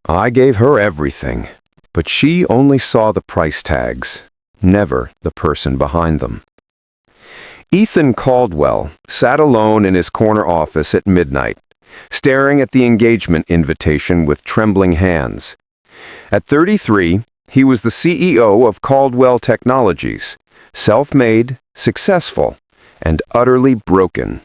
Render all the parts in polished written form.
I gave her everything, but she only saw the price tags, never the person behind them. Ethan Caldwell sat alone in his corner office at midnight, staring at the engagement invitation with trembling hands. At 33, he was the CEO of Caldwell Technologies, self-made, successful, and utterly broken.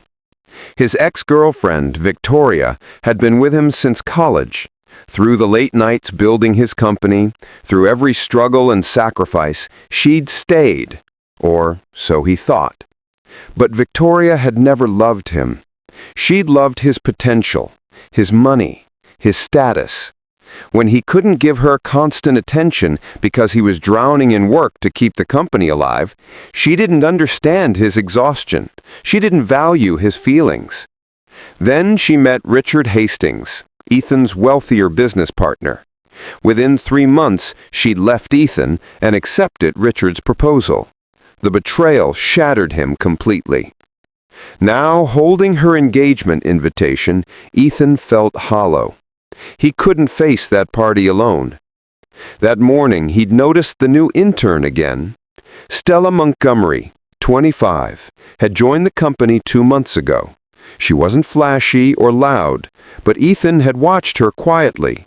His ex-girlfriend, Victoria, had been with him since college. Through the late nights building his company, through every struggle and sacrifice, she'd stayed, or so he thought. But Victoria had never loved him. She'd loved his potential, his money, his status. When he couldn't give her constant attention because he was drowning in work to keep the company alive, she didn't understand his exhaustion. She didn't value his feelings. Then she met Richard Hastings, Ethan's wealthier business partner. Within 3 months, she'd left Ethan and accepted Richard's proposal. The betrayal shattered him completely. Now, holding her engagement invitation, Ethan felt hollow. He couldn't face that party alone. That morning, he'd noticed the new intern again. Stella Montgomery, 25, had joined the company 2 months ago. She wasn't flashy or loud, but Ethan had watched her quietly.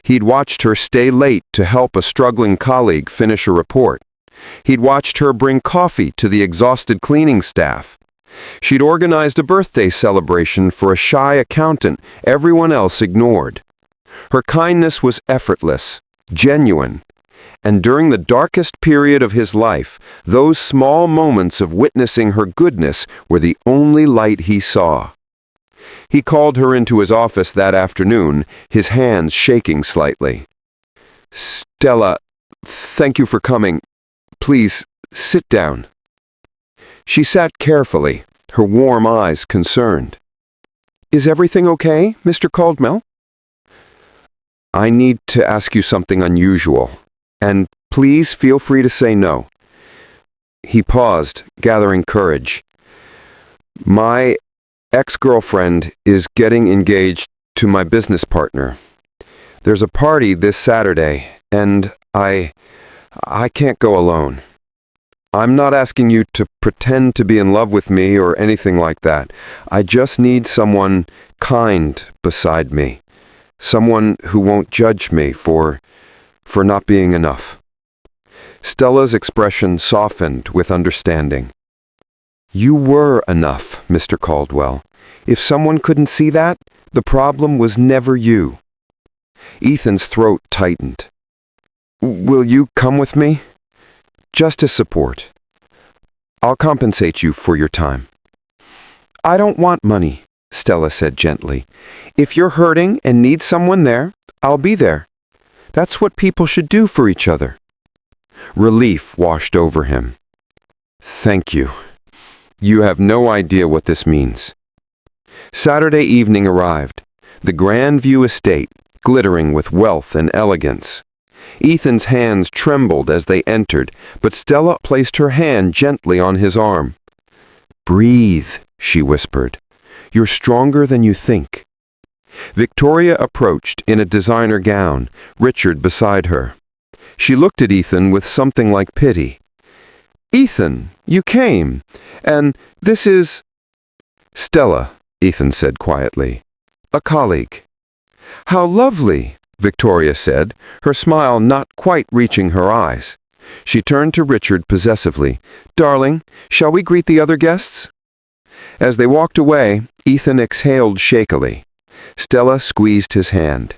He'd watched her stay late to help a struggling colleague finish a report. He'd watched her bring coffee to the exhausted cleaning staff. She'd organized a birthday celebration for a shy accountant everyone else ignored. Her kindness was effortless, genuine, and during the darkest period of his life, those small moments of witnessing her goodness were the only light he saw. He called her into his office that afternoon, his hands shaking slightly. "Stella, thank you for coming. Please, sit down." She sat carefully, her warm eyes concerned. "Is everything okay, Mr. Caldwell?" "I need to ask you something unusual, and please feel free to say no." He paused, gathering courage. "My ex-girlfriend is getting engaged to my business partner. There's a party this Saturday, and I can't go alone. I'm not asking you to pretend to be in love with me or anything like that. I just need someone kind beside me. Someone who won't judge me for not being enough." Stella's expression softened with understanding. "You were enough, Mr. Caldwell. If someone couldn't see that, the problem was never you." Ethan's throat tightened. "Will you come with me? Just as support. I'll compensate you for your time." "I don't want money," Stella said gently. "If you're hurting and need someone there, I'll be there. That's what people should do for each other." Relief washed over him. "Thank you. You have no idea what this means." Saturday evening arrived, the Grandview estate, glittering with wealth and elegance. Ethan's hands trembled as they entered, but Stella placed her hand gently on his arm. "Breathe," she whispered. "You're stronger than you think." Victoria approached in a designer gown, Richard beside her. She looked at Ethan with something like pity. "Ethan, you came, and this is—" "Stella," Ethan said quietly. "A colleague." "How lovely," Victoria said, her smile not quite reaching her eyes. She turned to Richard possessively. "Darling, shall we greet the other guests?" As they walked away, Ethan exhaled shakily. Stella squeezed his hand.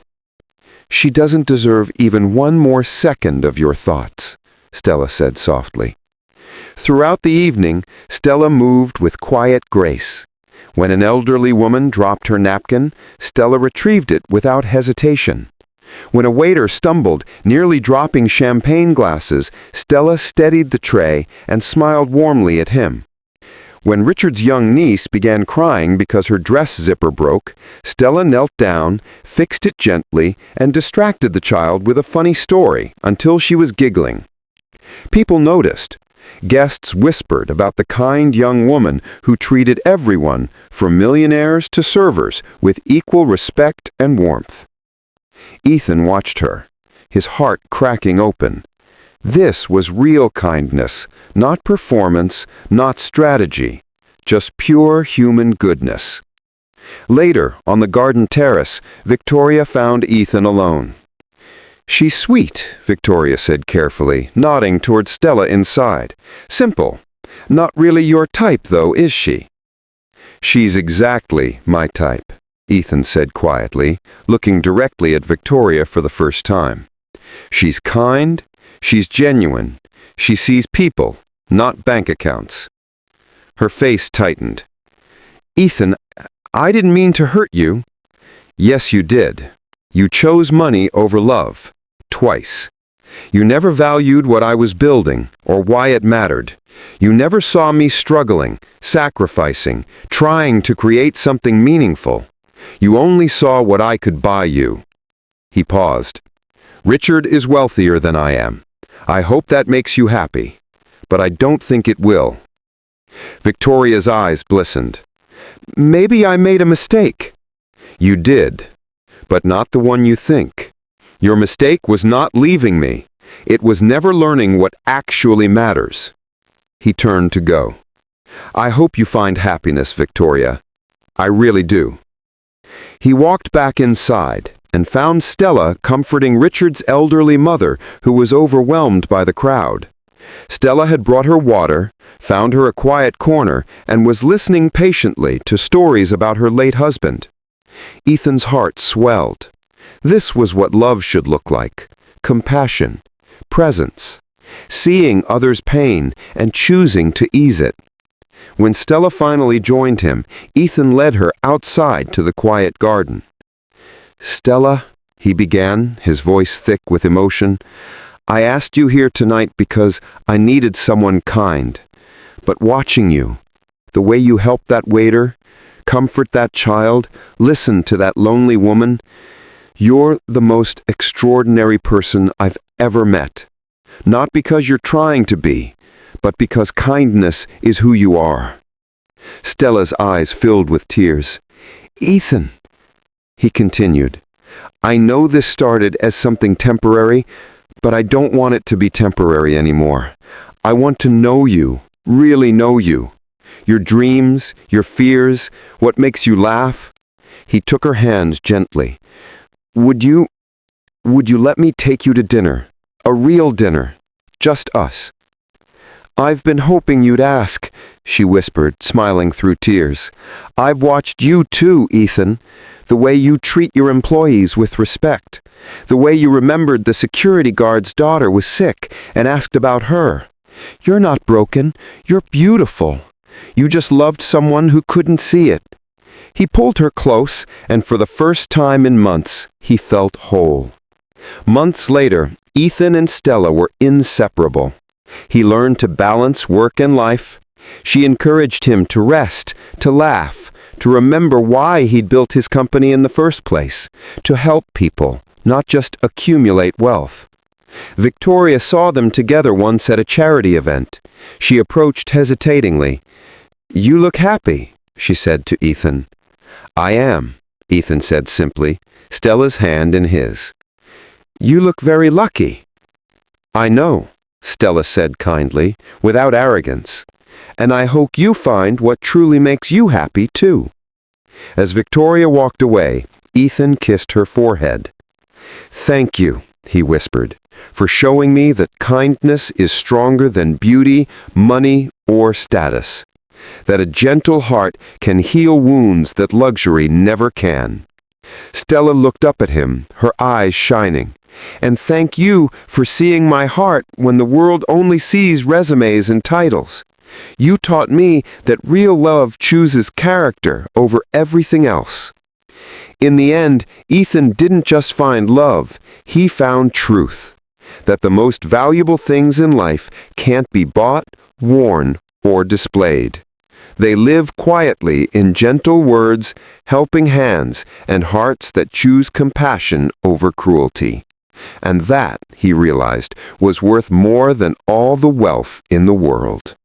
"She doesn't deserve even one more second of your thoughts," Stella said softly. Throughout the evening, Stella moved with quiet grace. When an elderly woman dropped her napkin, Stella retrieved it without hesitation. When a waiter stumbled, nearly dropping champagne glasses, Stella steadied the tray and smiled warmly at him. When Richard's young niece began crying because her dress zipper broke, Stella knelt down, fixed it gently, and distracted the child with a funny story until she was giggling. People noticed. Guests whispered about the kind young woman who treated everyone, from millionaires to servers, with equal respect and warmth. Ethan watched her, his heart cracking open. This was real kindness, not performance, not strategy, just pure human goodness. Later, on the garden terrace, Victoria found Ethan alone. "She's sweet," Victoria said carefully, nodding toward Stella inside. "Simple. Not really your type, though, is she?" "She's exactly my type," Ethan said quietly, looking directly at Victoria for the first time. "She's kind, she's genuine, she sees people, not bank accounts." Her face tightened. "Ethan, I didn't mean to hurt you." "Yes, you did. You chose money over love. Twice. You never valued what I was building or why it mattered. You never saw me struggling, sacrificing, trying to create something meaningful. You only saw what I could buy you." He paused. "Richard is wealthier than I am. I hope that makes you happy. But I don't think it will." Victoria's eyes glistened. "Maybe I made a mistake." "You did, but not the one you think. Your mistake was not leaving me. It was never learning what actually matters." He turned to go. "I hope you find happiness, Victoria. I really do." He walked back inside and found Stella comforting Richard's elderly mother, who was overwhelmed by the crowd. Stella had brought her water, found her a quiet corner, and was listening patiently to stories about her late husband. Ethan's heart swelled. This was what love should look like: compassion, presence, seeing others' pain and choosing to ease it. When Stella finally joined him, Ethan led her outside to the quiet garden. "Stella," he began, his voice thick with emotion, "I asked you here tonight because I needed someone kind. But watching you, the way you helped that waiter, comfort that child, listen to that lonely woman, you're the most extraordinary person I've ever met. Not because you're trying to be, but because kindness is who you are." Stella's eyes filled with tears. "Ethan," he continued, "I know this started as something temporary, but I don't want it to be temporary anymore. I want to know you, really know you. Your dreams, your fears, what makes you laugh." He took her hands gently. Would you let me take you to dinner? A real dinner. Just us." "I've been hoping you'd ask," she whispered, smiling through tears. "I've watched you too, Ethan. The way you treat your employees with respect. The way you remembered the security guard's daughter was sick and asked about her. You're not broken. You're beautiful. You just loved someone who couldn't see it." He pulled her close, and for the first time in months, he felt whole. Months later, Ethan and Stella were inseparable. He learned to balance work and life. She encouraged him to rest, to laugh, to remember why he'd built his company in the first place, to help people, not just accumulate wealth. Victoria saw them together once at a charity event. She approached hesitatingly. "You look happy," she said to Ethan. "I am," Ethan said simply, Stella's hand in his. "You look very lucky." "I know," Stella said kindly, without arrogance. "And I hope you find what truly makes you happy, too." As Victoria walked away, Ethan kissed her forehead. "Thank you," he whispered, "for showing me that kindness is stronger than beauty, money, or status. That a gentle heart can heal wounds that luxury never can." Stella looked up at him, her eyes shining. "And thank you for seeing my heart when the world only sees resumes and titles. You taught me that real love chooses character over everything else." In the end, Ethan didn't just find love, he found truth. That the most valuable things in life can't be bought, worn, or displayed. They live quietly in gentle words, helping hands, and hearts that choose compassion over cruelty. And that, he realized, was worth more than all the wealth in the world.